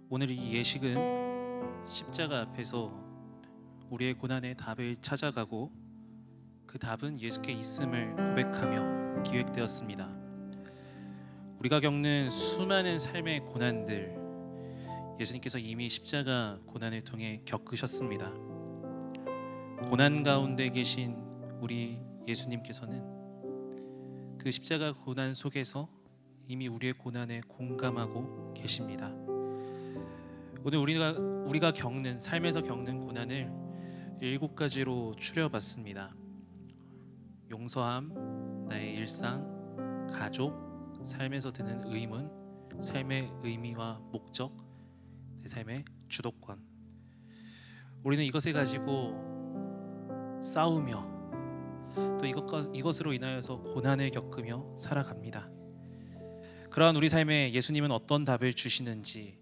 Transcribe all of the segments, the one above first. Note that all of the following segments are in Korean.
오늘 이 예식은 십자가 앞에서 우리의 고난의 답을 찾아가고 그 답은 예수께 있음을 고백하며 기획되었습니다. 우리가 겪는 수많은 삶의 고난들, 예수님께서 이미 십자가 고난을 통해 겪으셨습니다. 고난 가운데 계신 우리 예수님께서는 그 십자가 고난 속에서 이미 우리의 고난에 공감하고 계십니다. 오늘 우리가 겪는 삶에서 겪는 고난을 7가지로 추려봤습니다. 용서함, 나의 일상, 가족, 삶에서 드는 의문, 삶의 의미와 목적, 내 삶의 주도권. 우리는 이것을 가지고 싸우며 또 이것으로 인하여서 고난을 겪으며 살아갑니다. 그러한 우리 삶에 예수님은 어떤 답을 주시는지,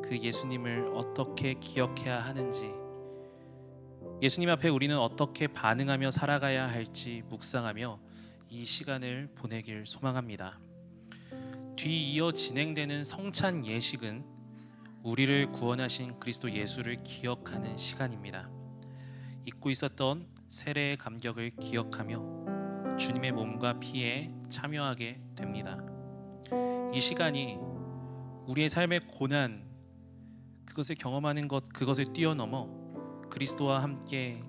그 예수님을 어떻게 기억해야 하는지, 예수님 앞에 우리는 어떻게 반응하며 살아가야 할지 묵상하며 이 시간을 보내길 소망합니다. 뒤이어 진행되는 성찬 예식은 우리를 구원하신 그리스도 예수를 기억하는 시간입니다. 잊고 있었던 세례의 감격을 기억하며 주님의 몸과 피에 참여하게 됩니다. 이 시간이 우리의 삶의 고난, 그것을 경험하는 것, 그것을 뛰어넘어 그리스도와 함께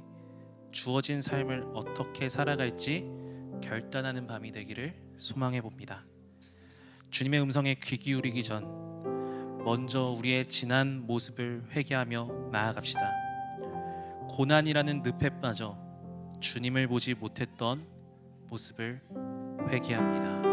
주어진 삶을 어떻게 살아갈지 결단하는 밤이 되기를 소망해 봅니다. 주님의 음성에 귀 기울이기 전 먼저 우리의 지난 모습을 회개하며 나아갑시다. 고난이라는 늪에 빠져 주님을 보지 못했던 모습을 회개합니다.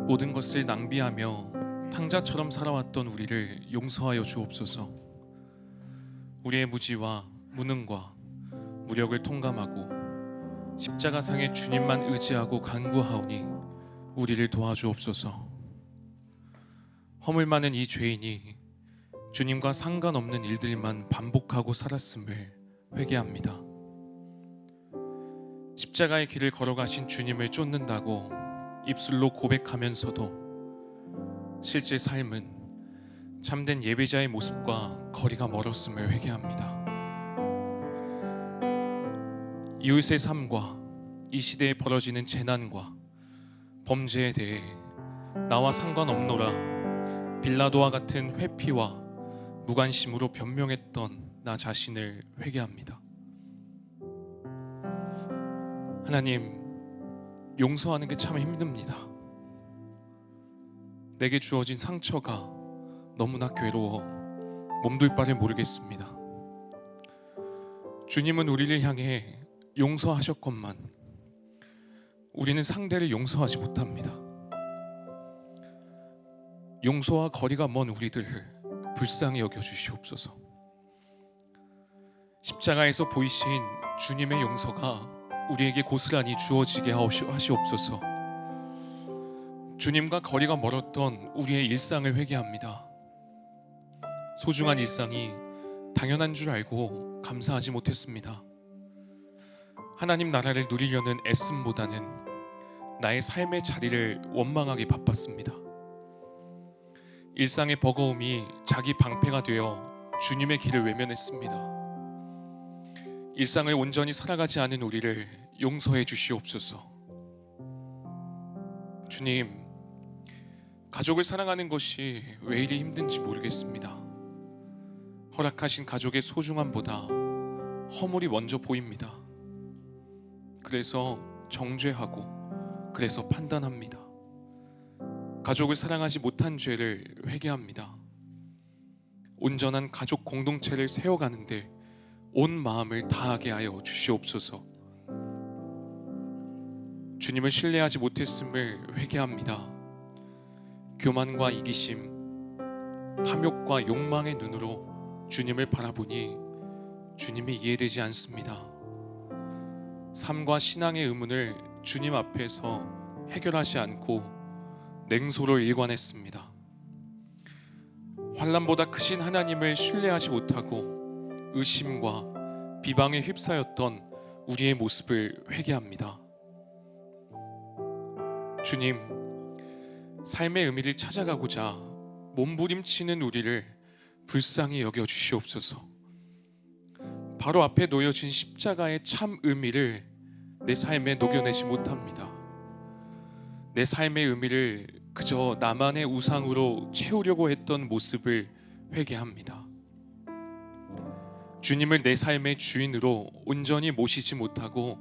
모든 것을 낭비하며 탕자처럼 살아왔던 우리를 용서하여 주옵소서. 우리의 무지와 무능과 무력을 통감하고 십자가상의 주님만 의지하고 간구하오니 우리를 도와주옵소서. 허물 많은 이 죄인이 주님과 상관없는 일들만 반복하고 살았음을 회개합니다. 십자가의 길을 걸어가신 주님을 쫓는다고 입술로 고백하면서도 실제 삶은 참된 예배자의 모습과 거리가 멀었음을 회개합니다. 이웃의 삶과 이 시대에 벌어지는 재난과 범죄에 대해 나와 상관없노라 빌라도와 같은 회피와 무관심으로 변명했던 나 자신을 회개합니다. 하나님, 용서하는 게 참 힘듭니다. 내게 주어진 상처가 너무나 괴로워 몸둘 바를 모르겠습니다. 주님은 우리를 향해 용서하셨건만 우리는 상대를 용서하지 못합니다. 용서와 거리가 먼 우리들을 불쌍히 여겨주시옵소서. 십자가에서 보이신 주님의 용서가 우리에게 고스란히 주어지게 하시옵소서. 주님과 거리가 멀었던 우리의 일상을 회개합니다. 소중한 일상이 당연한 줄 알고 감사하지 못했습니다. 하나님 나라를 누리려는 애씀보다는 나의 삶의 자리를 원망하기 바빴습니다. 일상의 버거움이 자기 방패가 되어 주님의 길을 외면했습니다. 일상을 온전히 살아가지 않은 우리를 용서해 주시옵소서. 주님, 가족을 사랑하는 것이 왜 이리 힘든지 모르겠습니다. 허락하신 가족의 소중함보다 허물이 먼저 보입니다. 그래서 정죄하고 그래서 판단합니다. 가족을 사랑하지 못한 죄를 회개합니다. 온전한 가족 공동체를 세워가는데 온 마음을 다하게 하여 주시옵소서. 주님을 신뢰하지 못했음을 회개합니다. 교만과 이기심, 탐욕과 욕망의 눈으로 주님을 바라보니 주님이 이해되지 않습니다. 삶과 신앙의 의문을 주님 앞에서 해결하지 않고 냉소로 일관했습니다. 환난보다 크신 하나님을 신뢰하지 못하고 의심과 비방에 휩싸였던 우리의 모습을 회개합니다. 주님, 삶의 의미를 찾아가고자 몸부림치는 우리를 불쌍히 여겨 주시옵소서. 바로 앞에 놓여진 십자가의 참 의미를 내 삶에 녹여내지 못합니다. 내 삶의 의미를 그저 나만의 우상으로 채우려고 했던 모습을 회개합니다. 주님을 내 삶의 주인으로 온전히 모시지 못하고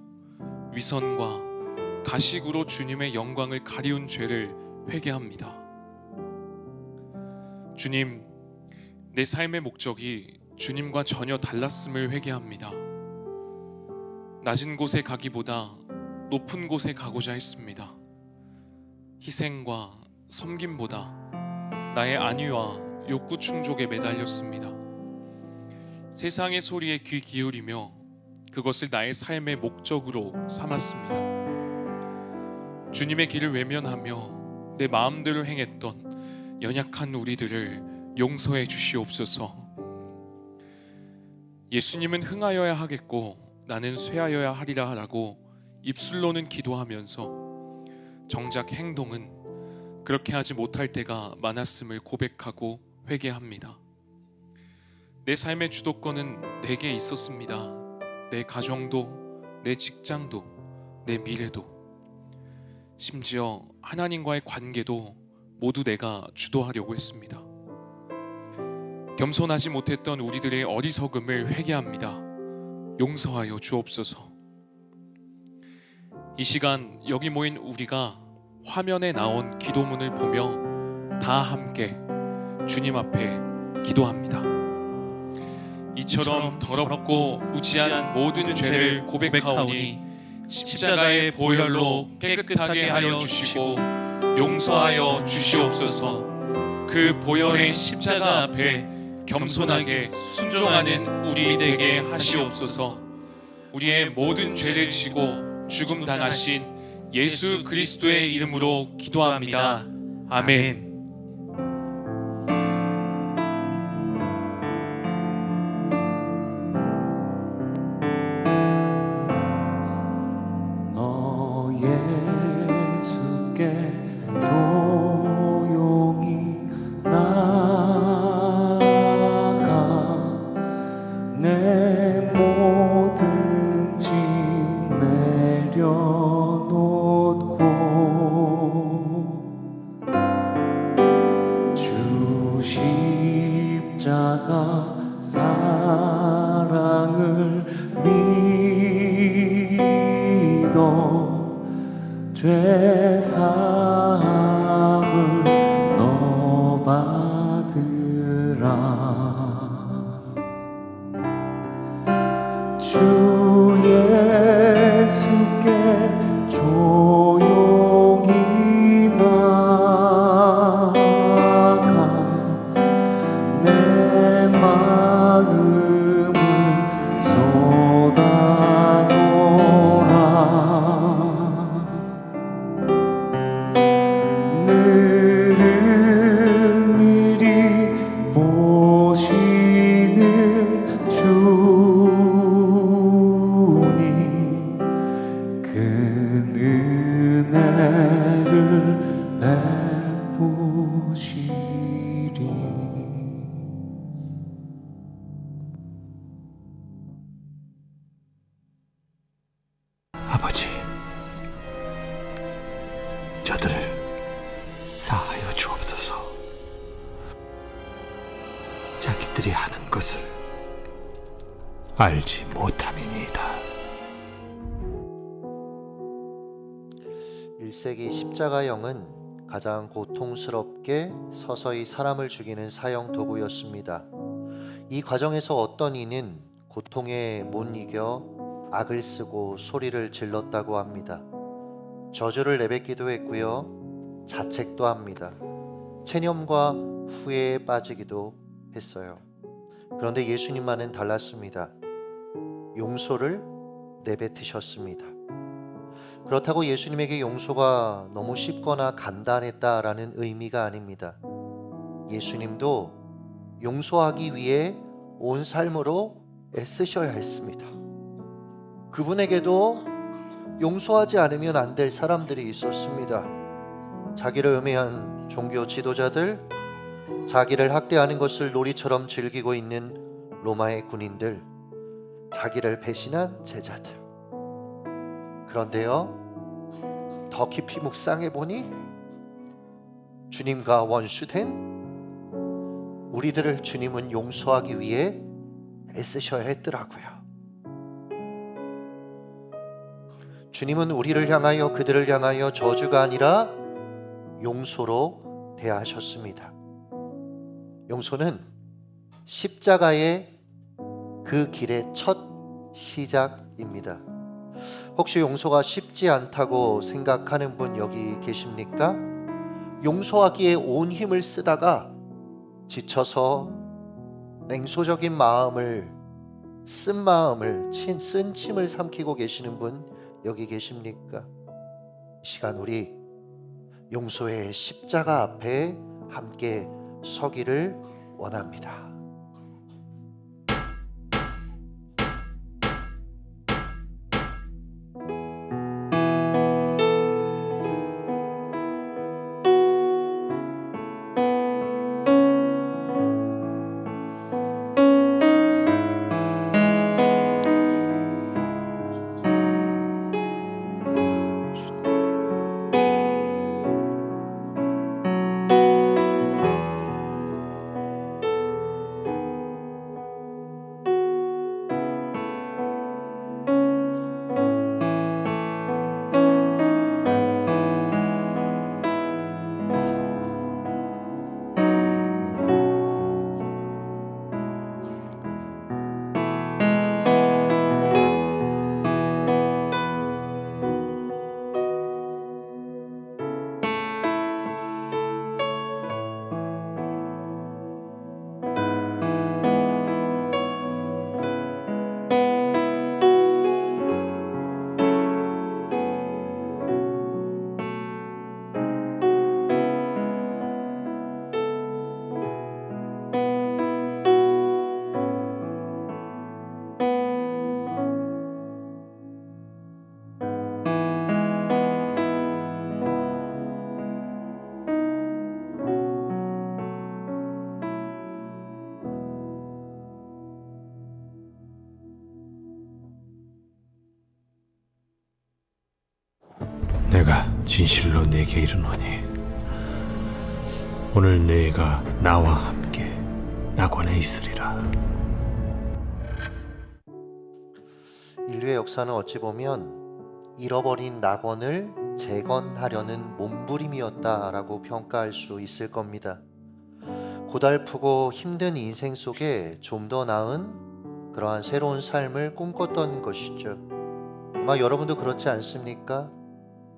위선과 가식으로 주님의 영광을 가리운 죄를 회개합니다. 주님, 내 삶의 목적이 주님과 전혀 달랐음을 회개합니다. 낮은 곳에 가기보다 높은 곳에 가고자 했습니다. 희생과 섬김보다 나의 안위와 욕구 충족에 매달렸습니다. 세상의 소리에 귀 기울이며 그것을 나의 삶의 목적으로 삼았습니다. 주님의 길을 외면하며 내 마음대로 행했던 연약한 우리들을 용서해 주시옵소서. 예수님은 흥하여야 하겠고 나는 쇠하여야 하리라 하라고 입술로는 기도하면서 정작 행동은 그렇게 하지 못할 때가 많았음을 고백하고 회개합니다. 내 삶의 주도권은 내게 있었습니다. 내 가정도, 내 직장도, 내 미래도, 심지어 하나님과의 관계도 모두 내가 주도하려고 했습니다. 겸손하지 못했던 우리들의 어리석음을 회개합니다. 용서하여 주옵소서. 이 시간 여기 모인 우리가 화면에 나온 기도문을 보며 다 함께 주님 앞에 기도합니다. 이처럼 더럽고 무지한 모든 죄를 고백하오니 십자가의 보혈로 깨끗하게 하여 주시고 용서하여 주시옵소서. 그 보혈의 십자가 앞에 겸손하게 순종하는 우리 되게 하시옵소서. 우리의 모든 죄를 지고 죽음 당하신 예수 그리스도의 이름으로 기도합니다. 아멘. 너 예수께 조용히 나가 내 모든 짐 내려놓고 주 십자가 사랑을 믿어 죄 사함을 너 받으라. 주 예수께 조용히 나가 내 마음을 쏟아놓으라. 늘은 미리 보시는 주님 큰 은혜를 베푸시리. 아버지, 저들을 사하여 주옵소서. 자기들이 하는 것을 알지 못함이니이다. 1세기 십자가형은 가장 고통스럽게 서서히 사람을 죽이는 사형 도구였습니다. 이 과정에서 어떤 이는 고통에 못 이겨 악을 쓰고 소리를 질렀다고 합니다. 저주를 내뱉기도 했고요. 자책도 합니다. 체념과 후회에 빠지기도 했어요. 그런데 예수님만은 달랐습니다. 용서를 내뱉으셨습니다. 그렇다고 예수님에게 용서가 너무 쉽거나 간단했다라는 의미가 아닙니다. 예수님도 용서하기 위해 온 삶으로 애쓰셔야 했습니다. 그분에게도 용서하지 않으면 안 될 사람들이 있었습니다. 자기를 음해한 종교 지도자들, 자기를 학대하는 것을 놀이처럼 즐기고 있는 로마의 군인들, 자기를 배신한 제자들. 그런데요, 더 깊이 묵상해 보니 주님과 원수된 우리들을 주님은 용서하기 위해 애쓰셔야 했더라고요. 주님은 우리를 향하여, 그들을 향하여 저주가 아니라 용서로 대하셨습니다. 용서는 십자가의 그 길의 첫 시작입니다. 혹시 용서가 쉽지 않다고 생각하는 분 여기 계십니까? 용서하기에 온 힘을 쓰다가 지쳐서 냉소적인 마음을, 쓴 마음을, 쓴 침을 삼키고 계시는 분 여기 계십니까? 이 시간 우리 용서의 십자가 앞에 함께 서기를 원합니다. 내가 진실로 네게 이르노니 오늘 네가 나와 함께 낙원에 있으리라. 인류의 역사는 어찌 보면 잃어버린 낙원을 재건하려는 몸부림이었다라고 평가할 수 있을 겁니다. 고달프고 힘든 인생 속에 좀 더 나은 그러한 새로운 삶을 꿈꿨던 것이죠. 아마 여러분도 그렇지 않습니까?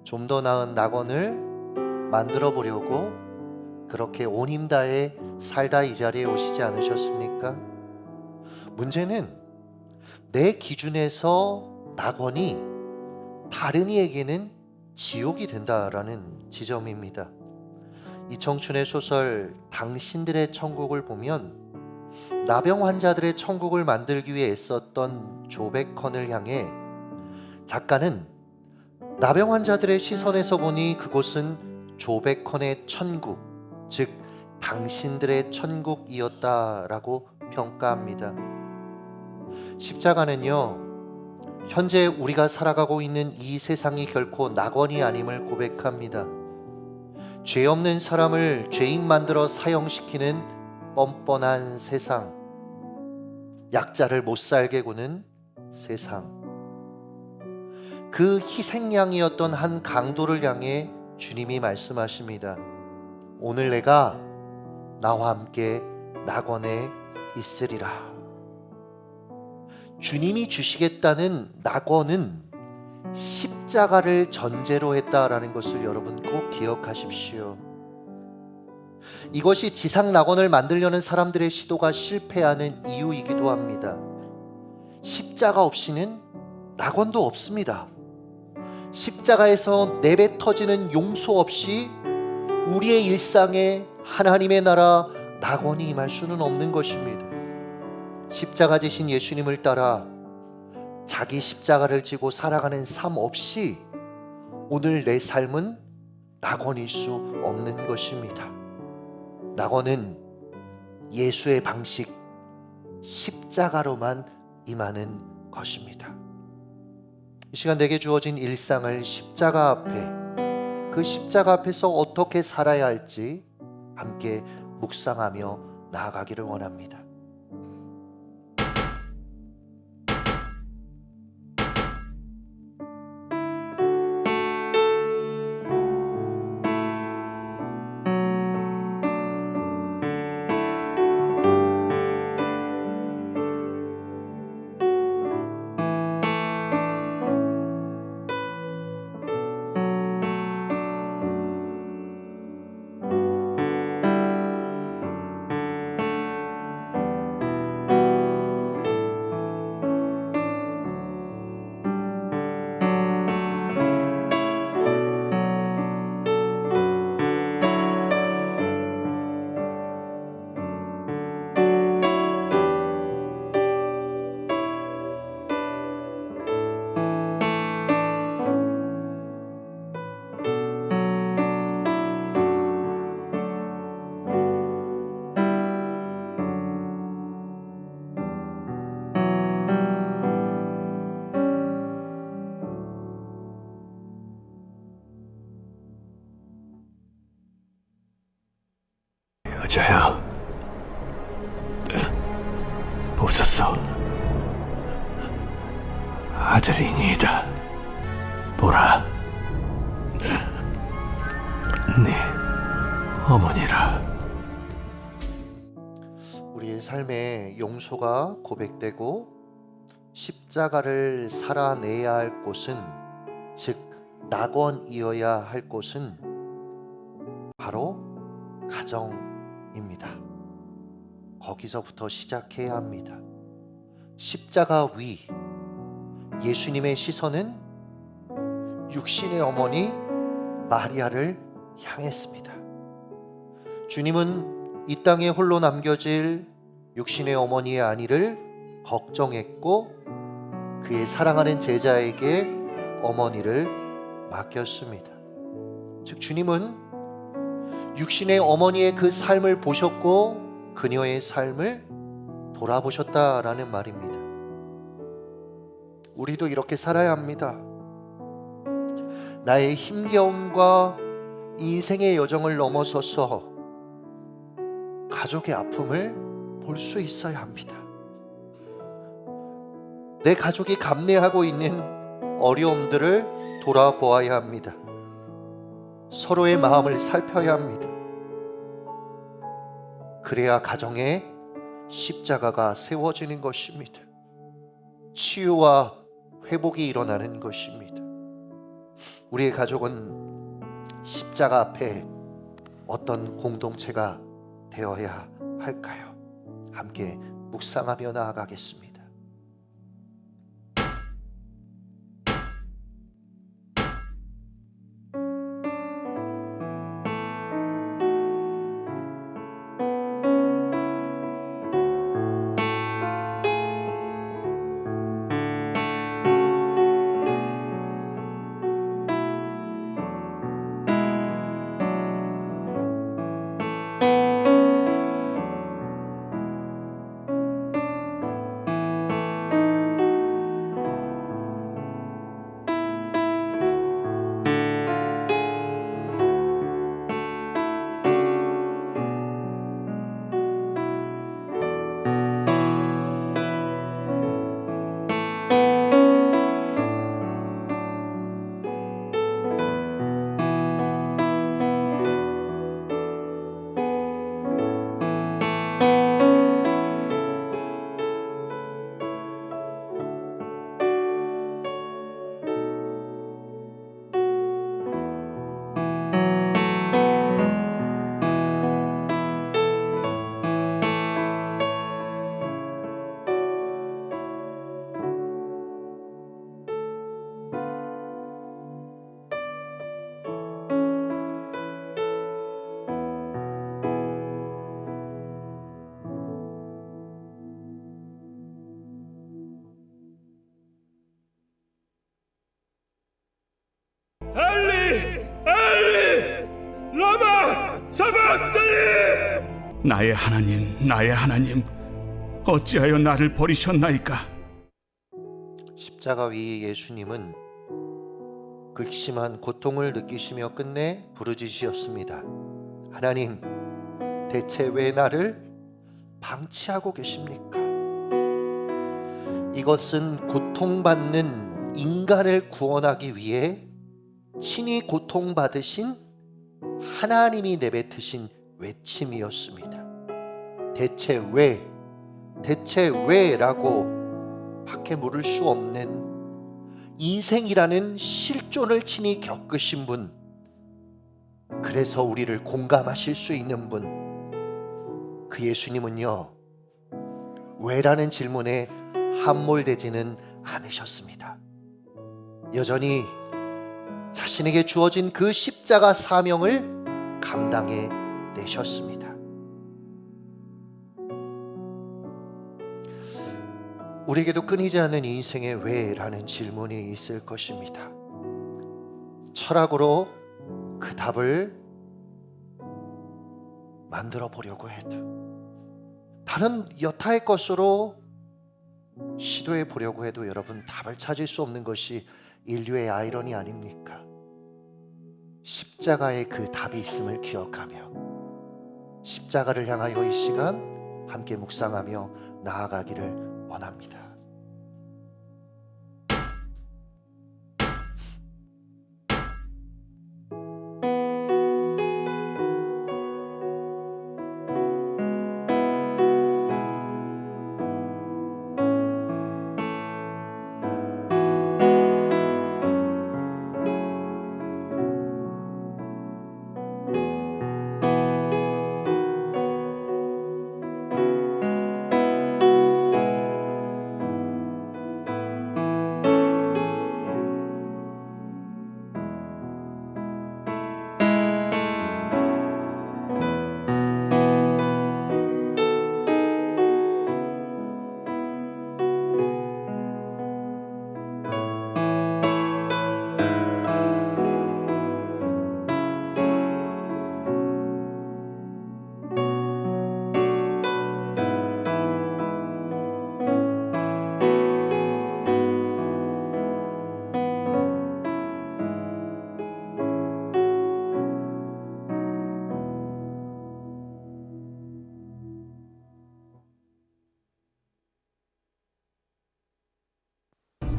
좀 더 나은 낙원을 만들어 보려고 그렇게 온 힘 다해 살다 이 자리에 오시지 않으셨습니까? 문제는 내 기준에서 낙원이 다른 이에게는 지옥이 된다라는 지점입니다. 이청춘의 소설 당신들의 천국을 보면 나병 환자들의 천국을 만들기 위해 애썼던 조백헌을 향해 작가는 나병 환자들의 시선에서 보니 그곳은 조백헌의 천국, 즉 당신들의 천국이었다라고 평가합니다. 십자가는요, 현재 우리가 살아가고 있는 이 세상이 결코 낙원이 아님을 고백합니다. 죄 없는 사람을 죄인 만들어 사형시키는 뻔뻔한 세상, 약자를 못 살게 구는 세상, 그 희생양이었던 한 강도를 향해 주님이 말씀하십니다. 오늘 내가 나와 함께 낙원에 있으리라. 주님이 주시겠다는 낙원은 십자가를 전제로 했다라는 것을 여러분 꼭 기억하십시오. 이것이 지상 낙원을 만들려는 사람들의 시도가 실패하는 이유이기도 합니다. 십자가 없이는 낙원도 없습니다. 십자가에서 내뱉어지는 용서 없이 우리의 일상에 하나님의 나라 낙원이 임할 수는 없는 것입니다. 십자가 지신 예수님을 따라 자기 십자가를 지고 살아가는 삶 없이 오늘 내 삶은 낙원일 수 없는 것입니다. 낙원은 예수의 방식 십자가로만 임하는 것입니다. 이 시간 내게 주어진 일상을 십자가 앞에, 그 십자가 앞에서 어떻게 살아야 할지 함께 묵상하며 나아가기를 원합니다. 여자야, 보소서. 아들이니이다. 보라, 네 어머니라. 우리의 삶에 용서가 고백되고 십자가를 살아내야 할 곳은, 즉 낙원이어야 할 곳은 바로 가정입니다. 거기서부터 시작해야 합니다. 십자가 위, 예수님의 시선은 육신의 어머니 마리아를 향했습니다. 주님은 이 땅에 홀로 남겨질 육신의 어머니의 안위를 걱정했고 그의 사랑하는 제자에게 어머니를 맡겼습니다. 즉 주님은 육신의 어머니의 그 삶을 보셨고 그녀의 삶을 돌아보셨다라는 말입니다. 우리도 이렇게 살아야 합니다. 나의 힘겨움과 인생의 여정을 넘어서서 가족의 아픔을 볼 수 있어야 합니다. 내 가족이 감내하고 있는 어려움들을 돌아보아야 합니다. 서로의 마음을 살펴야 합니다. 그래야 가정에 십자가가 세워지는 것입니다. 치유와 회복이 일어나는 것입니다. 우리의 가족은 십자가 앞에 어떤 공동체가 되어야 할까요? 함께 묵상하며 나아가겠습니다. 엘리 엘리 라마 사박다니. 나의 하나님, 어찌하여 나를 버리셨나이까? 십자가 위 예수님은 극심한 고통을 느끼시며 끝내 부르짖으셨습니다. 하나님, 대체 왜 나를 방치하고 계십니까? 이것은 고통받는 인간을 구원하기 위해 친히 고통받으신 하나님이 내뱉으신 외침이었습니다. 대체 왜라고 밖에 물을 수 없는 인생이라는 실존을 친히 겪으신 분, 그래서 우리를 공감하실 수 있는 분, 그 예수님은요, 왜라는 질문에 함몰되지는 않으셨습니다. 여전히 자신에게 주어진 그 십자가 사명을 감당해 내셨습니다. 우리에게도 끊이지 않는 인생의 왜라는 질문이 있을 것입니다. 철학으로 그 답을 만들어 보려고 해도, 다른 여타의 것으로 시도해 보려고 해도 여러분, 답을 찾을 수 없는 것이 인류의 아이러니 아닙니까? 십자가에 그 답이 있음을 기억하며 십자가를 향하여 이 시간 함께 묵상하며 나아가기를 원합니다.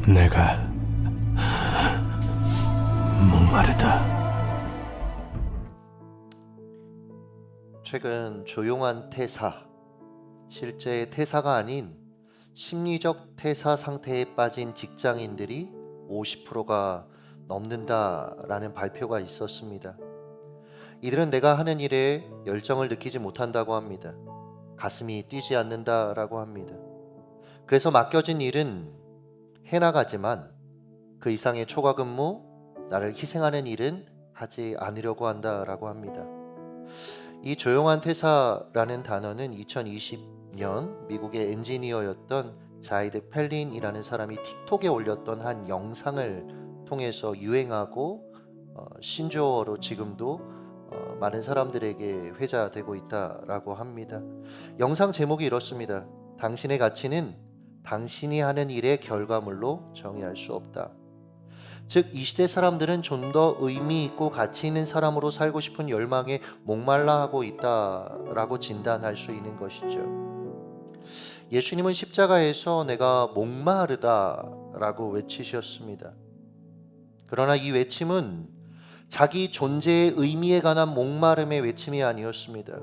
내가 목마르다. 최근 조용한 퇴사, 실제 퇴사가 아닌 심리적 퇴사 상태에 빠진 직장인들이 50%가 넘는다라는 발표가 있었습니다. 이들은 내가 하는 일에 열정을 느끼지 못한다고 합니다. 가슴이 뛰지 않는다라고 합니다. 그래서 맡겨진 일은 해나가지만 그 이상의 초과 근무, 나를 희생하는 일은 하지 않으려고 한다라고 합니다. 이 조용한 퇴사라는 단어는 2020년 미국의 엔지니어였던 자이드 펠린이라는 사람이 틱톡에 올렸던 한 영상을 통해서 유행하고 신조어로 지금도 많은 사람들에게 회자되고 있다라고 합니다. 영상 제목이 이렇습니다. 당신의 가치는 당신이 하는 일의 결과물로 정의할 수 없다. 즉, 이 시대 사람들은 좀 더 의미 있고 가치 있는 사람으로 살고 싶은 열망에 목말라 하고 있다라고 진단할 수 있는 것이죠. 예수님은 십자가에서 내가 목마르다라고 외치셨습니다. 그러나 이 외침은 자기 존재의 의미에 관한 목마름의 외침이 아니었습니다.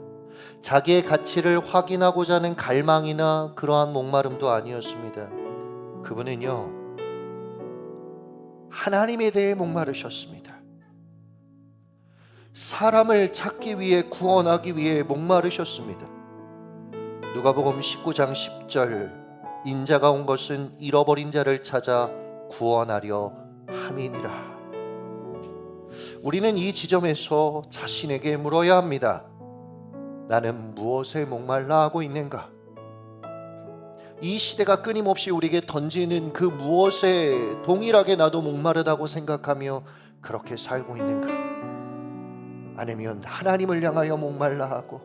자기의 가치를 확인하고자 하는 갈망이나 그러한 목마름도 아니었습니다. 그분은요, 하나님에 대해 목마르셨습니다. 사람을 찾기 위해, 구원하기 위해 목마르셨습니다. 누가복음 19장 10절, 인자가 온 것은 잃어버린 자를 찾아 구원하려 함이니라. 우리는 이 지점에서 자신에게 물어야 합니다. 나는 무엇에 목말라 하고 있는가? 이 시대가 끊임없이 우리에게 던지는 그 무엇에 동일하게 나도 목마르다고 생각하며 그렇게 살고 있는가? 아니면 하나님을 향하여 목말라 하고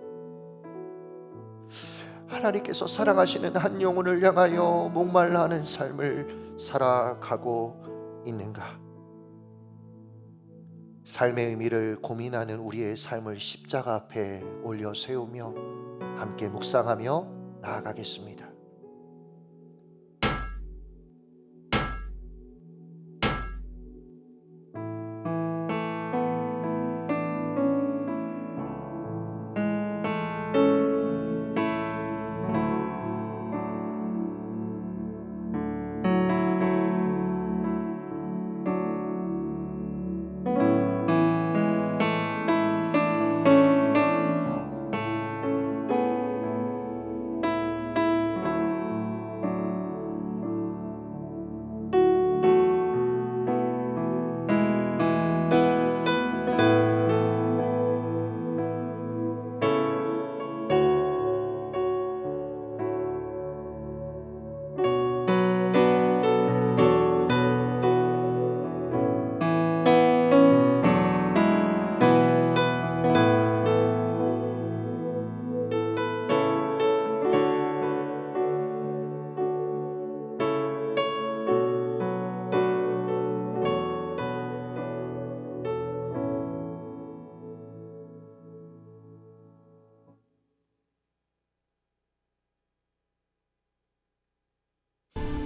하나님께서 사랑하시는 한 영혼을 향하여 목말라 하는 삶을 살아가고 있는가? 삶의 의미를 고민하는 우리의 삶을 십자가 앞에 올려 세우며 함께 묵상하며 나아가겠습니다.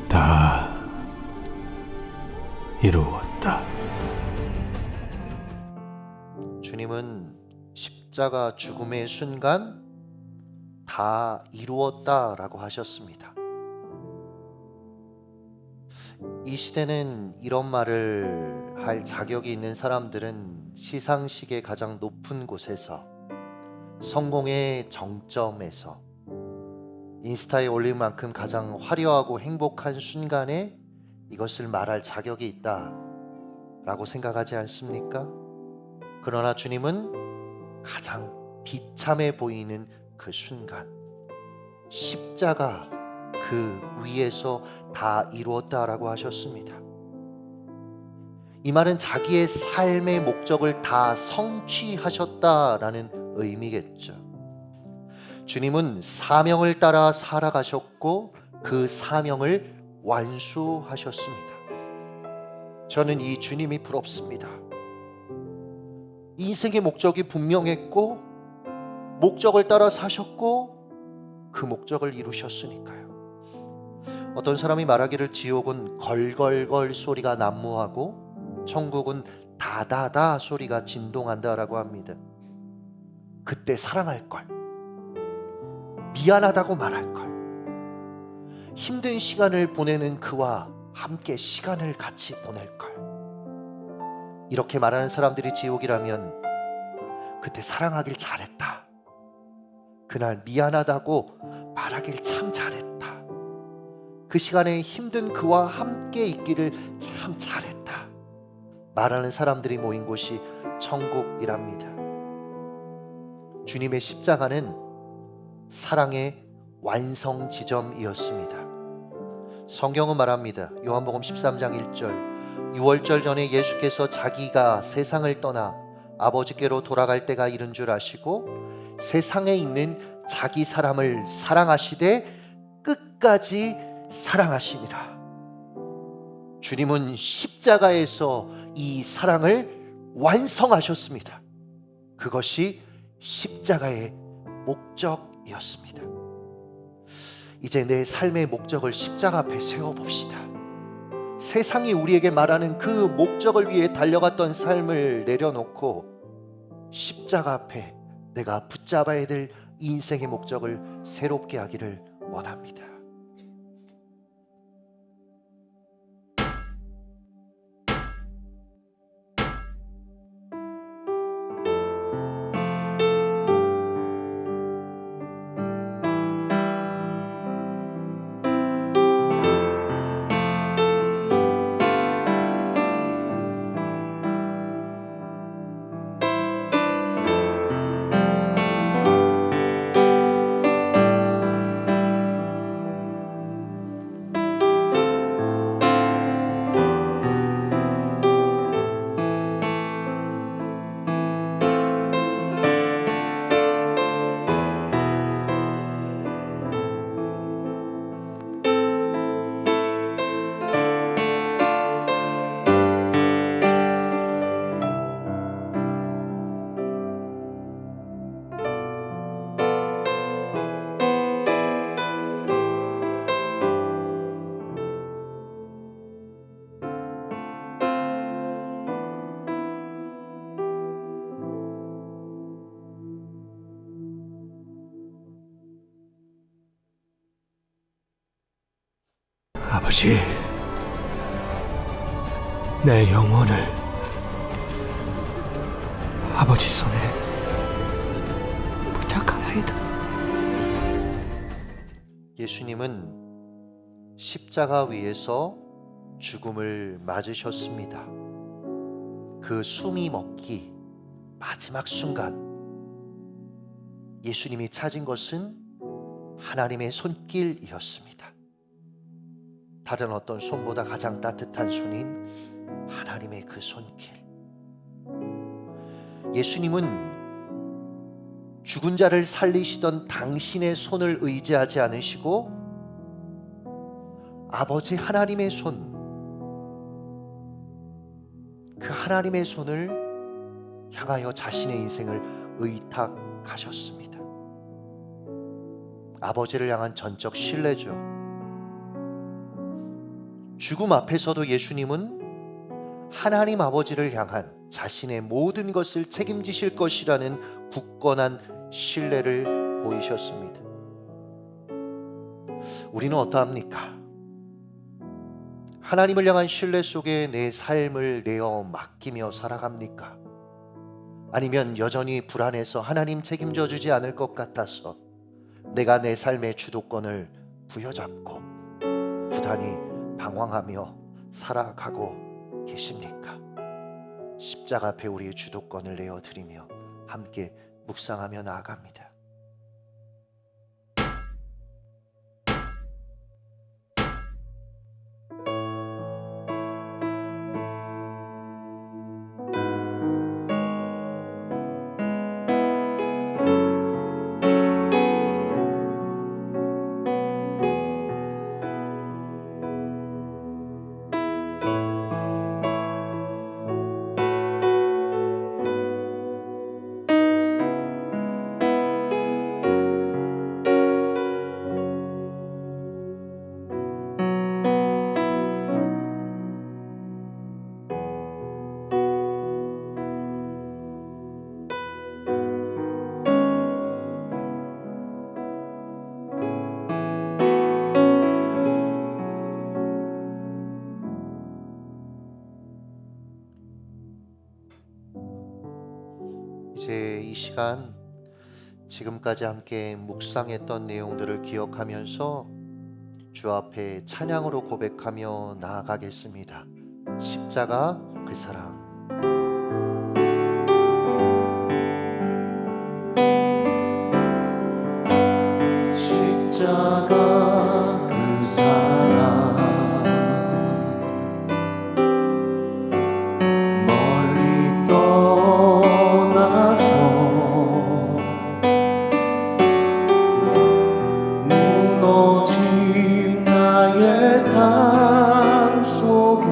다 이루었다. 주님은 십자가 죽음의 순간 다 이루었다라고 하셨습니다. 이 시대는 이런 말을 할 자격이 있는 사람들은 시상식의 가장 높은 곳에서, 성공의 정점에서, 인스타에 올릴 만큼 가장 화려하고 행복한 순간에 이것을 말할 자격이 있다라고 생각하지 않습니까? 그러나 주님은 가장 비참해 보이는 그 순간, 십자가 그 위에서 다 이루었다라고 하셨습니다. 이 말은 자기의 삶의 목적을 다 성취하셨다라는 의미겠죠. 주님은 사명을 따라 살아가셨고 그 사명을 완수하셨습니다. 저는 이 주님이 부럽습니다. 인생의 목적이 분명했고 목적을 따라 사셨고 그 목적을 이루셨으니까요. 어떤 사람이 말하기를 지옥은 걸걸걸 소리가 난무하고 천국은 다다다 소리가 진동한다라고 합니다. 그때 사랑할 걸, 미안하다고 말할 걸, 힘든 시간을 보내는 그와 함께 시간을 같이 보낼 걸. 이렇게 말하는 사람들이 지옥이라면 그때 사랑하길 잘했다, 그날 미안하다고 말하길 참 잘했다, 그 시간에 힘든 그와 함께 있기를 참 잘했다 말하는 사람들이 모인 곳이 천국이랍니다. 주님의 십자가는 사랑의 완성 지점이었습니다. 성경은 말합니다. 요한복음 13장 1절, 유월절 전에 예수께서 자기가 세상을 떠나 아버지께로 돌아갈 때가 이른 줄 아시고 세상에 있는 자기 사람을 사랑하시되 끝까지 사랑하시니라. 주님은 십자가에서 이 사랑을 완성하셨습니다. 그것이 십자가의 목적이었습니다. 이제 내 삶의 목적을 십자가 앞에 세워봅시다. 세상이 우리에게 말하는 그 목적을 위해 달려갔던 삶을 내려놓고 십자가 앞에 내가 붙잡아야 될 인생의 목적을 새롭게 하기를 원합니다. 아버지, 내 영혼을 아버지 손에 부탁하나이다. 예수님은 십자가 위에서 죽음을 맞으셨습니다. 그 숨이 멎기 마지막 순간 예수님이 찾은 것은 하나님의 손길이었습니다. 다른 어떤 손보다 가장 따뜻한 손인 하나님의 그 손길. 예수님은 죽은 자를 살리시던 당신의 손을 의지하지 않으시고 아버지 하나님의 손, 그 하나님의 손을 향하여 자신의 인생을 의탁하셨습니다. 아버지를 향한 전적 신뢰죠. 죽음 앞에서도 예수님은 하나님 아버지를 향한 자신의 모든 것을 책임지실 것이라는 굳건한 신뢰를 보이셨습니다. 우리는 어떠합니까? 하나님을 향한 신뢰 속에 내 삶을 내어 맡기며 살아갑니까? 아니면 여전히 불안해서 하나님 책임져 주지 않을 것 같아서 내가 내 삶의 주도권을 부여잡고 부단히 방황하며 살아가고 계십니까? 십자가 앞에 우리의 주도권을 내어드리며 함께 묵상하며 나아갑니다. 이제 이 시간 지금까지 함께 묵상했던 내용들을 기억하면서 주 앞에 찬양으로 고백하며 나아가겠습니다. 십자가 그 사랑. 십자가 그 사랑 멀리 떠나서 무너진 나의 삶 속에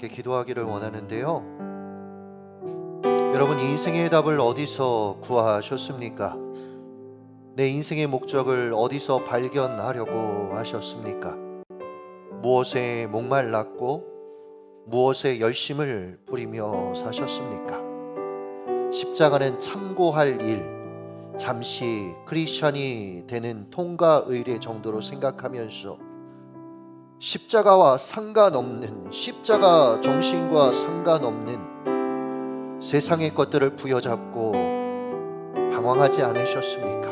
기도하기를 원하는데요. 여러분, 인생의 답을 어디서 구하셨습니까? 내 인생의 목적을 어디서 발견하려고 하셨습니까? 무엇에 목말랐고 무엇에 열심을 부리며 사셨습니까? 십자가는 참고할 일, 잠시 크리스천이 되는 통과 의례 정도로 생각하면서 십자가와 상관없는, 십자가 정신과 상관없는 세상의 것들을 부여잡고 방황하지 않으셨습니까?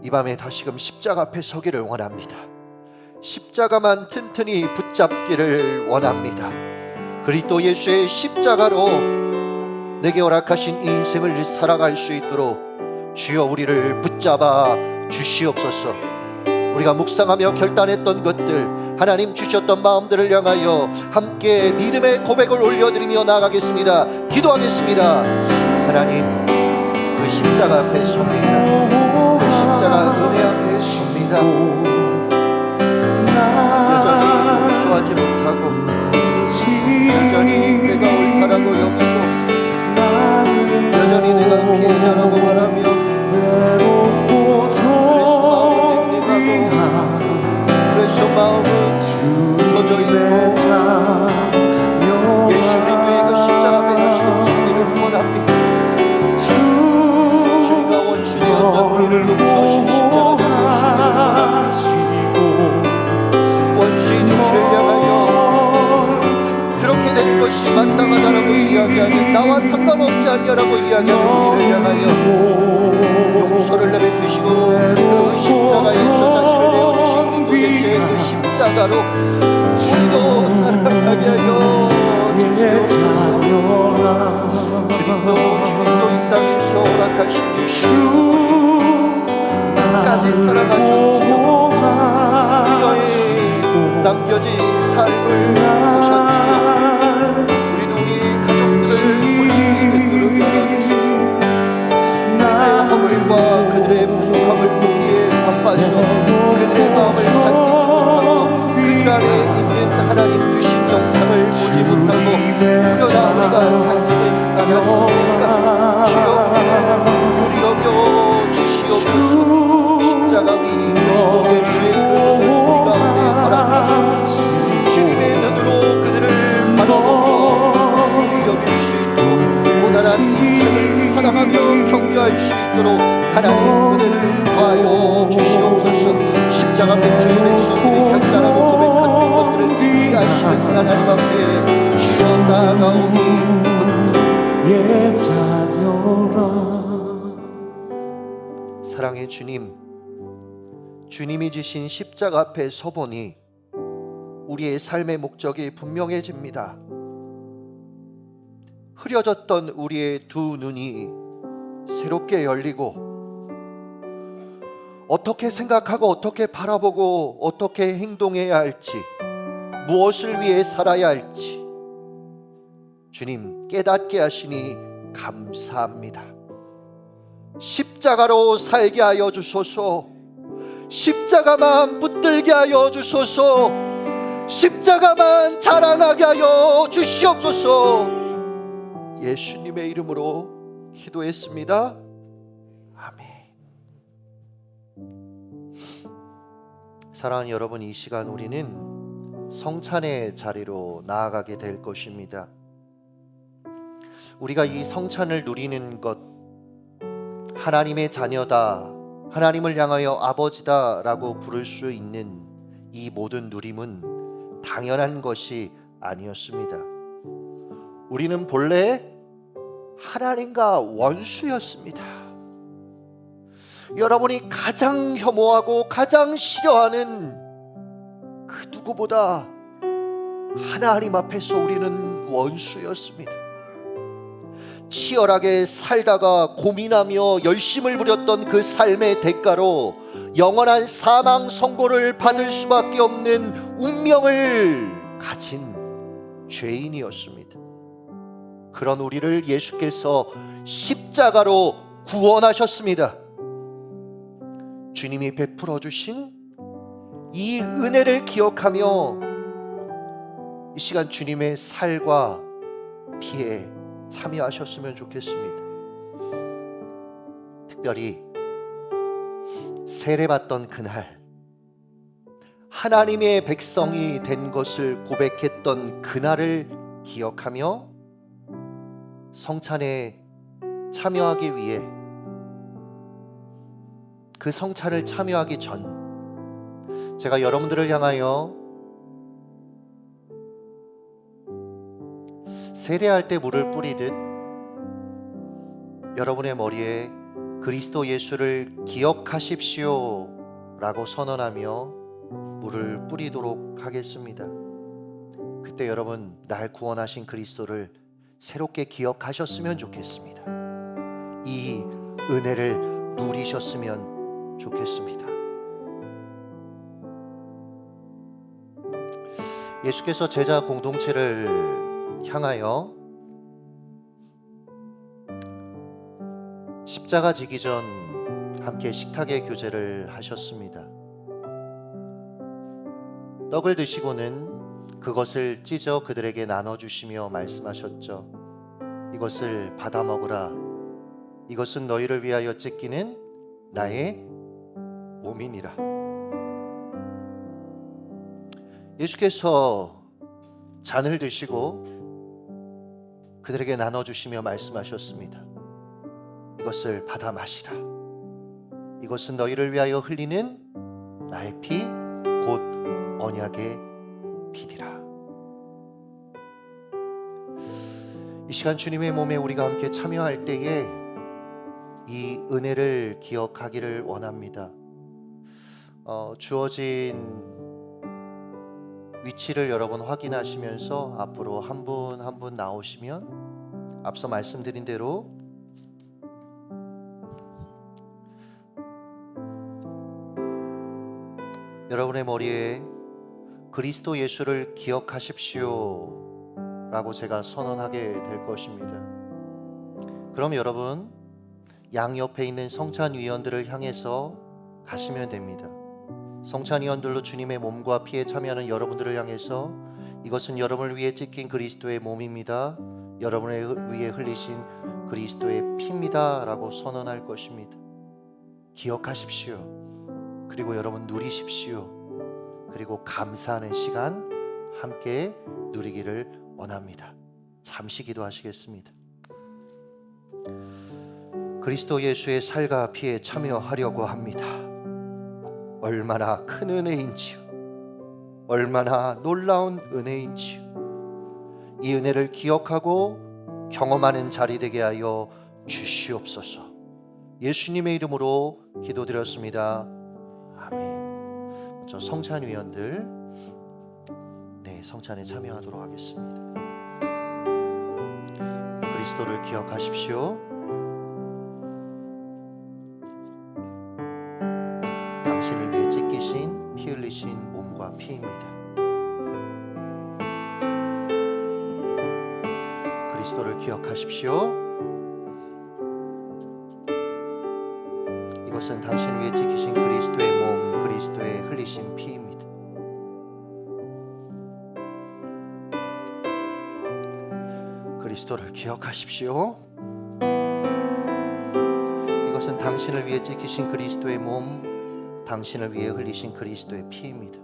이 밤에 다시금 십자가 앞에 서기를 원합니다. 십자가만 튼튼히 붙잡기를 원합니다. 그리스도 예수의 십자가로 내게 허락하신 인생을 살아갈 수 있도록 주여 우리를 붙잡아 주시옵소서. 우리가 묵상하며 결단했던 것들, 하나님 주셨던 마음들을 향하여 함께 믿음의 고백을 올려드리며 나아가겠습니다. 기도하겠습니다. 하나님, 그 십자가 앞에 섭니다. 그 십자가 은혜 앞에 섭니다. 여전히 용서하지 못하고, 여전히 내가 옳다라고 여기고, 여전히 내가 피해자라고 말하며, 그래서 마음은 터져 있고, 예수 그리스도의 그 십자가 앞에 다시금 서기를 원합니다. 주님과 원수되었던 우리를 용서하신 십자가 되는 주님을 원합니다. 원수인 우리를 향하여 그렇게 되는 것이 마땅하다라고 이야기하는, 나와 상관없지 않냐라고 이야기하는 우리를 향하여 용서를 내뱉으시고, 그 십자가에서 자신을 내어주신 그리스도 예수의 그 십자가로 우리도 살아가게 하여 주시옵소서. 주님도 이 땅에서 허락하신 끝까지 살아가셨지요. 그녀의 남겨진 삶을 보셨지요. 우리도 우리 가족들을 볼 수 있는 눈을 열어주시고, 그들의 허물과 그들의 부족함을 보기에 바빠서 그들의 마음을 살피지 못하고, 그들 안에 있는 하나님 주신 영상을 보지 못하고 그러나 우리가 살지는 않았습니까? 주여, 우리 여겨 주시옵소서. 십자가 위 그리스도 예수의 그 눈을 우리 가운데 허락하시옵소서. 주님의 눈으로 그들을 바라보며 우리 여길 수 있도록 고단한 인생을 사랑하며 격려할 수 있도록 하나님 은혜를 더하여 주시옵소서. 십자가 앞에 주의 백성들이 결단하고 고백하는 것들을 이해하시는 하나님 앞에 주여 나아가오니 예 자녀라. 사랑의 주님, 주님이 지신 십자가 앞에 서보니 우리의 삶의 목적이 분명해집니다. 흐려졌던 우리의 두 눈이 새롭게 열리고, 어떻게 생각하고 어떻게 바라보고 어떻게 행동해야 할지, 무엇을 위해 살아야 할지 주님 깨닫게 하시니 감사합니다. 십자가로 살게 하여 주소서. 십자가만 붙들게 하여 주소서. 십자가만 자랑하게 하여 주시옵소서. 예수님의 이름으로 기도했습니다. 아멘. 사랑하는 여러분, 이 시간 우리는 성찬의 자리로 나아가게 될 것입니다. 우리가 이 성찬을 누리는 것, 하나님의 자녀다, 하나님을 향하여 아버지다 라고 부를 수 있는 이 모든 누림은 당연한 것이 아니었습니다. 우리는 본래 하나님과 원수였습니다. 여러분이 가장 혐오하고 가장 싫어하는 그 누구보다 하나님 앞에서 우리는 원수였습니다. 치열하게 살다가 고민하며 열심을 부렸던 그 삶의 대가로 영원한 사망 선고를 받을 수밖에 없는 운명을 가진 죄인이었습니다. 그런 우리를 예수께서 십자가로 구원하셨습니다. 주님이 베풀어 주신 이 은혜를 기억하며 이 시간 주님의 살과 피에 참여하셨으면 좋겠습니다. 특별히 세례받던 그날, 하나님의 백성이 된 것을 고백했던 그날을 기억하며 성찬에 참여하기 위해, 그 성찬을 참여하기 전 제가 여러분들을 향하여 세례할 때 물을 뿌리듯 여러분의 머리에 그리스도 예수를 기억하십시오 라고 선언하며 물을 뿌리도록 하겠습니다. 그때 여러분, 날 구원하신 그리스도를 새롭게 기억하셨으면 좋겠습니다. 이 은혜를 누리셨으면 좋겠습니다. 예수께서 제자 공동체를 향하여 십자가 지기 전 함께 식탁의 교제를 하셨습니다. 떡을 드시고는 그것을 찢어 그들에게 나눠주시며 말씀하셨죠. 이것을 받아 먹으라. 이것은 너희를 위하여 찢기는 나의 몸이니라. 예수께서 잔을 드시고 그들에게 나눠주시며 말씀하셨습니다. 이것을 받아 마시라. 이것은 너희를 위하여 흘리는 나의 피, 곧 언약의 피니라. 이 시간 주님의 몸에 우리가 함께 참여할 때에 이 은혜를 기억하기를 원합니다. 주어진 위치를 여러분 확인하시면서 앞으로 한 분 한 분 나오시면 앞서 말씀드린 대로 여러분의 머리에 그리스도 예수를 기억하십시오 라고 제가 선언하게 될 것입니다. 그럼 여러분, 양옆에 있는 성찬위원들을 향해서 가시면 됩니다. 성찬위원들로 주님의 몸과 피에 참여하는 여러분들을 향해서 이것은 여러분을 위해 찢긴 그리스도의 몸입니다. 여러분을 위해 흘리신 그리스도의 피입니다 라고 선언할 것입니다. 기억하십시오. 그리고 여러분 누리십시오. 그리고 감사하는 시간 함께 누리기를 원합니다. 잠시 기도하시겠습니다. 그리스도 예수의 살과 피에 참여하려고 합니다. 얼마나 큰 은혜인지요. 얼마나 놀라운 은혜인지요. 이 은혜를 기억하고 경험하는 자리 되게 하여 주시옵소서. 예수님의 이름으로 기도드렸습니다. 아멘. 저 성찬위원들, 성찬에 참여하도록 하겠습니다. 그리스도를 기억하십시오. 당신을 위해 찢기신 피 흘리신 몸과 피입니다. 그리스도를 기억하십시오. 이것은 당신을 위해 찢기신 그리스도의 몸, 그리스도의 흘리신 피입니다. 그리스도를 기억하십시오. 이것은 당신을 위해 찢기신 그리스도의 몸, 당신을 위해 흘리신 그리스도의 피입니다.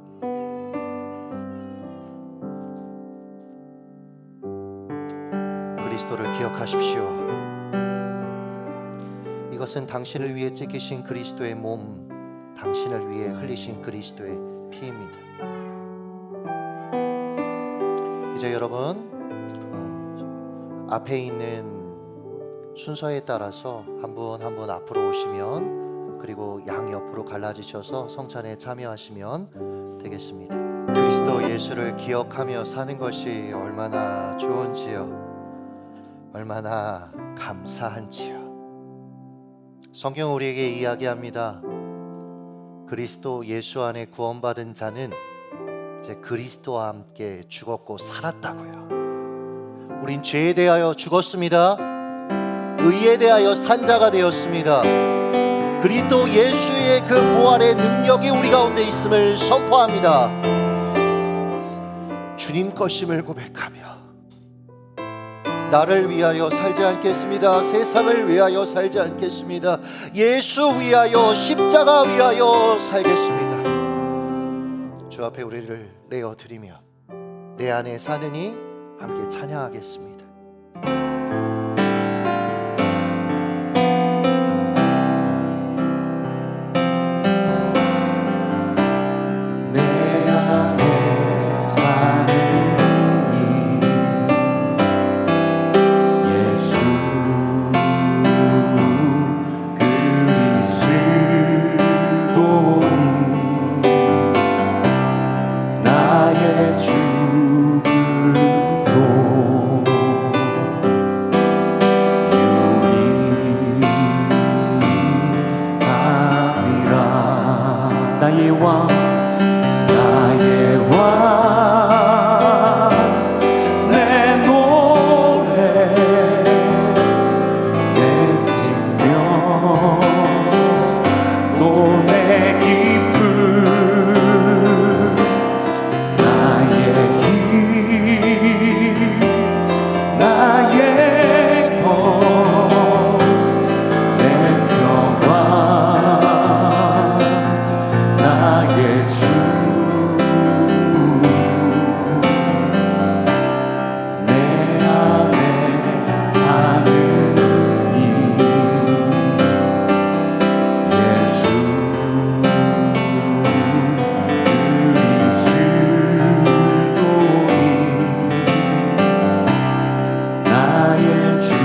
그리스도를 기억하십시오. 이것은 당신을 위해 찢기신 그리스도의 몸, 당신을 위해 흘리신 그리스도의 피입니다. 이제 여러분, 앞에 있는 순서에 따라서 한 분 한 분 앞으로 오시면, 그리고 양옆으로 갈라지셔서 성찬에 참여하시면 되겠습니다. 그리스도 예수를 기억하며 사는 것이 얼마나 좋은지요, 얼마나 감사한지요. 성경 우리에게 이야기합니다. 그리스도 예수 안에 구원받은 자는 이제 그리스도와 함께 죽었고 살았다고요. 우린 죄에 대하여 죽었습니다. 의에 대하여 산자가 되었습니다. 그리스도 예수의 그 부활의 능력이 우리 가운데 있음을 선포합니다. 주님 주님 것임을 고백하며 나를 위하여 살지 않겠습니다. 세상을 위하여 살지 않겠습니다. 예수 위하여, 십자가 위하여 살겠습니다. 주 앞에 우리를 내어드리며 내 안에 사느니 함께 찬양하겠습니다. 내 안에 사느니 예수 그리스도니 나의 죽음도 유익함이라. 나의 왕 나의 왕 내 노래 내 생명 또 내 기쁨 나의 힘 나의 것 내 평화 나의 주 내 안에 사느니 예수 그리스도니 나의 죽음도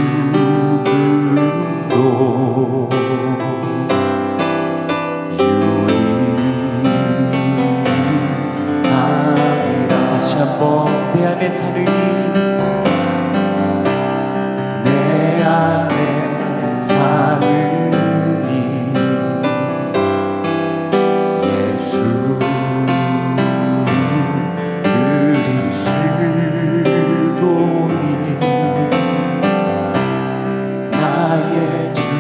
유익함이라. 다시 한번 내 안에 사느니 내 안에 사느니 예수 그리스도니 나의 죽음도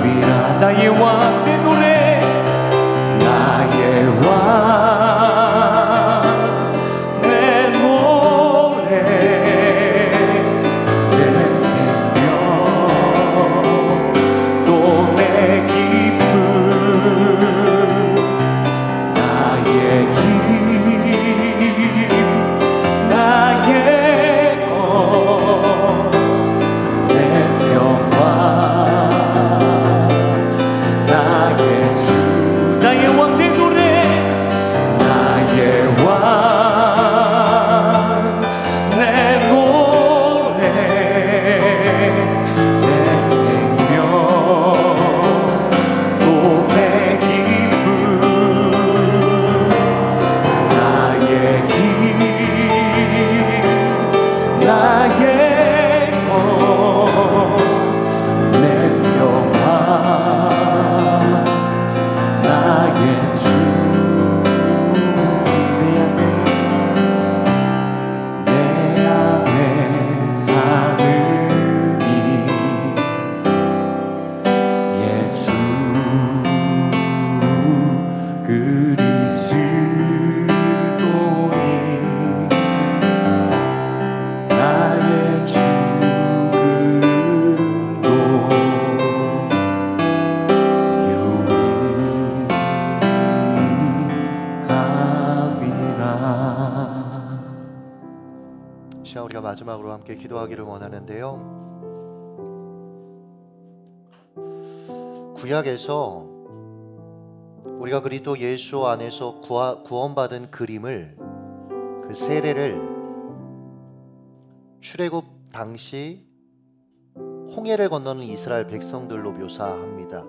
유익함이라. 나의 왕 내 노래 나의 왕 내 노래 내 생명 또 내 기쁨 나의 힘 나의 것 내 평화 나의 주 나의 왕 내 노래 나의 왕 내 노래 내 생명 또 내 기쁨 나의 힘 나의 것 내 평화 나의 주 내 안에 사느니 예수 그리스도니 나의 죽음도 유익함이라. 자, 우리가 마지막으로 함께 기도하기를 원하는데요. 구약에서 우리가 그리스도 예수 안에서 구원받은 그림을, 그 세례를 출애굽 당시 홍해를 건너는 이스라엘 백성들로 묘사합니다.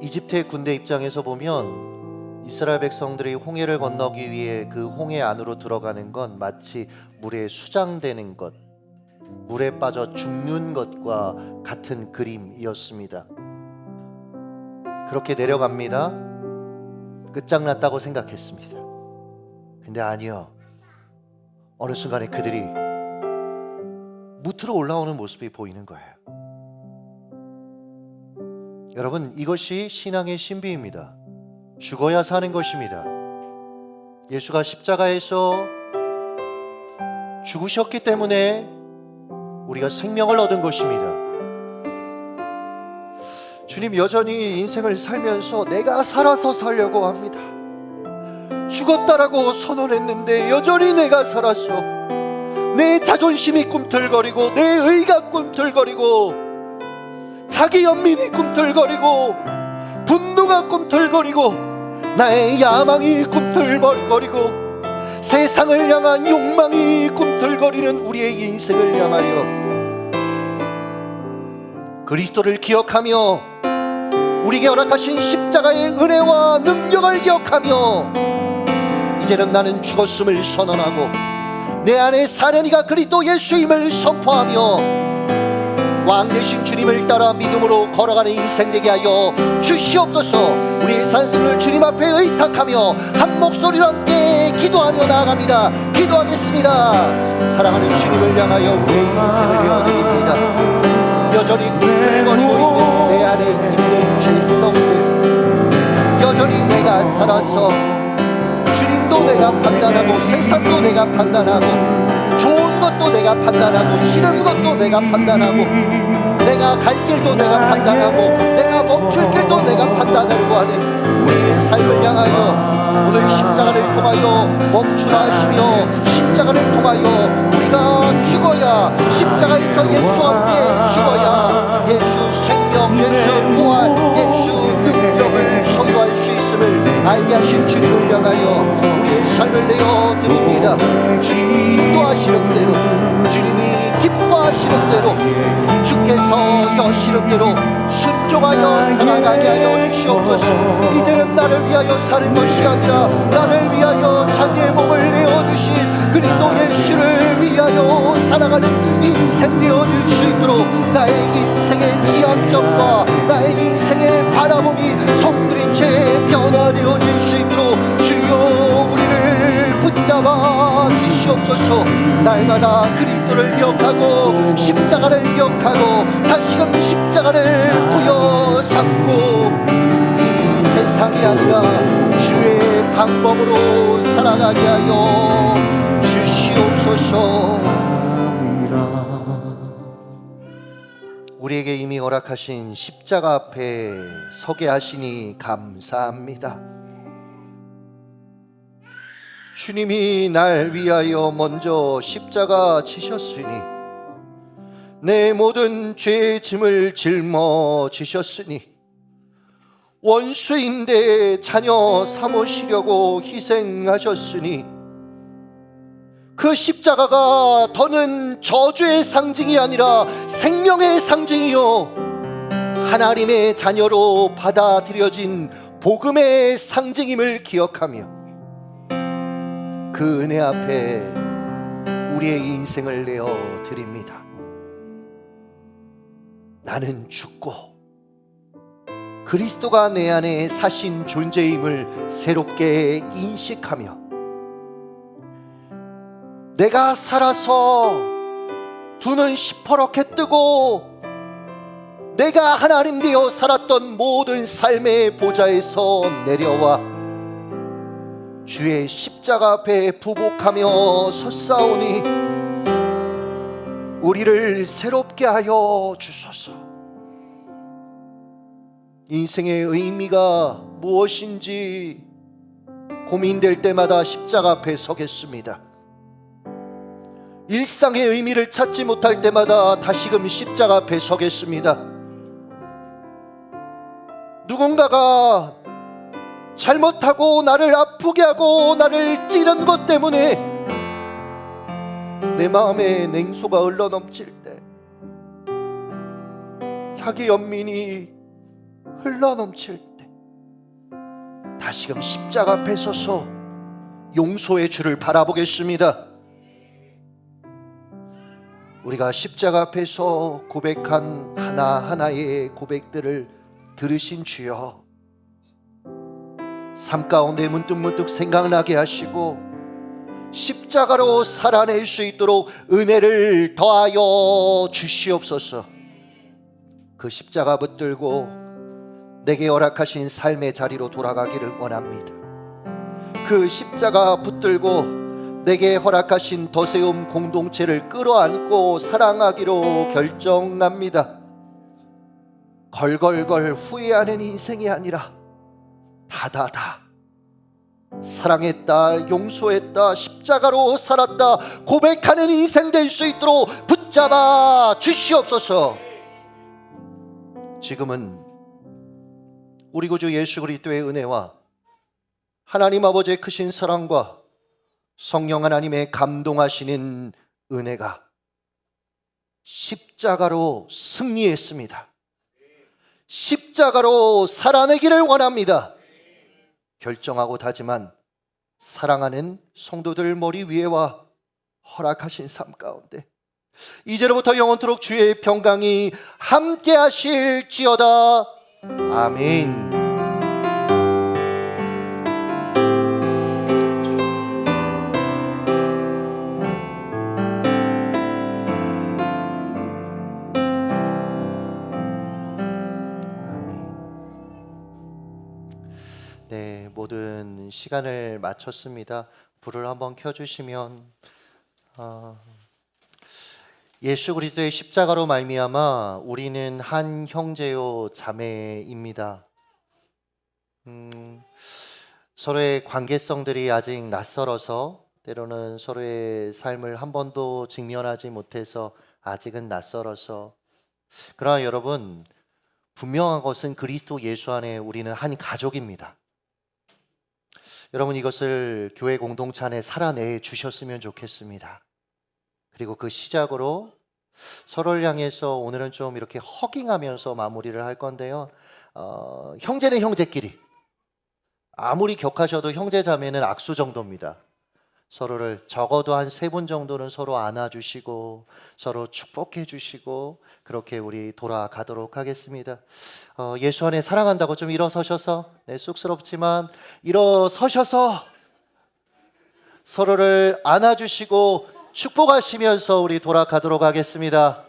이집트의 군대 입장에서 보면 이스라엘 백성들이 홍해를 건너기 위해 그 홍해 안으로 들어가는 건 마치 물에 수장되는 것, 물에 빠져 죽는 것과 같은 그림이었습니다. 그렇게 내려갑니다. 끝장났다고 생각했습니다. 근데 아니요. 어느 순간에 그들이 무트로 올라오는 모습이 보이는 거예요. 여러분, 이것이 신앙의 신비입니다. 죽어야 사는 것입니다. 예수가 십자가에서 죽으셨기 때문에 우리가 생명을 얻은 것입니다. 주님 여전히 인생을 살면서 내가 살아서 살려고 합니다. 죽었다라고 선언했는데 여전히 내가 살았어. 내 자존심이 꿈틀거리고 내 의가 꿈틀거리고 자기 연민이 꿈틀거리고 분노가 꿈틀거리고 나의 야망이 꿈틀거리고 세상을 향한 욕망이 꿈틀거리는 우리의 인생을 향하여 그리스도를 기억하며 우리에게 허락하신 십자가의 은혜와 능력을 기억하며 이제는 나는 죽었음을 선언하고 내 안에 사는 이가 그리스도 예수임을 선포하며 왕 되신 주님을 따라 믿음으로 걸어가는 인생 되게 하여 주시옵소서. 우리의 산승을 주님 앞에 의탁하며 한 목소리로 함께 기도하며 나아갑니다. 기도하겠습니다. 사랑하는 주님을 향하여 우리의 인생을 내어드립니다. 여전히 꿈틀거리고 있는 내 안에 있는 죄성들, 여전히 내가 살아서 주님도 내가 판단하고 세상도 내가 판단하고 좋은 것도 내가 판단하고 싫은 것도 내가 판단하고 내가 갈 길도 내가 판단하고 내가 멈출 길도 내가 판단하려고 하는 우리의 삶을 향하여 오늘 십자가를 통하여 멈추라 하시며 십자가를 통하여 우리가 죽어야 십자가에서 예수와 함께 죽어야 예수 생명, 예수 부활, 예수 능력을 소유할 수 있음을 알게 하신 주님을 향하여 우리의 삶을 내어드립니다. 주님이 인도하시는 대로, 주님이 기뻐하시는 대로, 주께서 여시는 대로 순종하여 살아가게 하여 주시옵소서. 이제는 나를 위하여 사는 것이 아니라 나를 위하여 자기의 몸을 내어주신 그리스도 예수를 위하여 살아가는 인생 되어줄 수 있도록 나의 인생의 지향점과 나의 인생의 바라봄이 송두리째 변화되어질 수 있도록 주여 우리를 붙잡아 주시옵소서. 날마다 그리스도를 기억하고 십자가를 기억하고 다시금 십자가를 부여잡고 이 세상이 아니라 주의 방법으로 살아가게 하여 주시옵소서. 우리에게 이미 허락하신 십자가 앞에 서게 하시니 감사합니다. 주님이 날 위하여 먼저 십자가 지셨으니 내 모든 죄의 짐을 짊어지셨으니 원수인데 자녀 삼으시려고 희생하셨으니 그 십자가가 더는 저주의 상징이 아니라 생명의 상징이요 하나님의 자녀로 받아들여진 복음의 상징임을 기억하며 그 은혜 앞에 우리의 인생을 내어 드립니다. 나는 죽고 그리스도가 내 안에 사신 존재임을 새롭게 인식하며 내가 살아서 두 눈 시퍼렇게 뜨고 내가 하나님 되어 살았던 모든 삶의 보좌에서 내려와 주의 십자가 앞에 부복하며 섰사오니 우리를 새롭게 하여 주소서. 인생의 의미가 무엇인지 고민될 때마다 십자가 앞에 서겠습니다. 일상의 의미를 찾지 못할 때마다 다시금 십자가 앞에 서겠습니다. 누군가가 잘못하고 나를 아프게 하고 나를 찌른 것 때문에 내 마음에 냉소가 흘러넘칠 때, 자기 연민이 흘러넘칠 때 다시금 십자가 앞에 서서 용서의 주를 바라보겠습니다. 우리가 십자가 앞에서 고백한 하나하나의 고백들을 들으신 주여, 삶 가운데 문득문득 생각나게 하시고 십자가로 살아낼 수 있도록 은혜를 더하여 주시옵소서. 그 십자가 붙들고 내게 허락하신 삶의 자리로 돌아가기를 원합니다. 그 십자가 붙들고 내게 허락하신 더세움 공동체를 끌어안고 사랑하기로 결정합니다. 걸걸걸 후회하는 인생이 아니라 다다다 사랑했다, 용서했다, 십자가로 살았다 고백하는 인생 될 수 있도록 붙잡아 주시옵소서. 지금은 우리 구주 예수 그리스도의 은혜와 하나님 아버지의 크신 사랑과 성령 하나님의 감동하시는 은혜가 십자가로 승리했습니다. 십자가로 살아내기를 원합니다. 결정하고 다짐한 사랑하는 성도들 머리 위에와 허락하신 삶 가운데 이제로부터 영원토록 주의 평강이 함께 하실지어다. 아멘. 네, 모든 시간을 마쳤습니다. 불을 한번 켜주시면 예수 그리스도의 십자가로 말미암아 우리는 한 형제요 자매입니다. 서로의 관계성들이 아직 낯설어서 때로는 서로의 삶을 한 번도 직면하지 못해서 아직은 낯설어서 그러나 여러분 분명한 것은 그리스도 예수 안에 우리는 한 가족입니다. 여러분 이것을 교회 공동체 안에 살아내 주셨으면 좋겠습니다. 그리고 그 시작으로 서로를 향해서 오늘은 좀 이렇게 허깅하면서 마무리를 할 건데요. 형제는 형제끼리 아무리 격하셔도 형제 자매는 악수 정도입니다. 서로를 적어도 한 3분 정도는 서로 안아주시고 서로 축복해 주시고 그렇게 우리 돌아가도록 하겠습니다. 예수 안에 사랑한다고 좀 일어서셔서 쑥스럽지만 일어서셔서 서로를 안아주시고 축복하시면서 우리 돌아가도록 하겠습니다.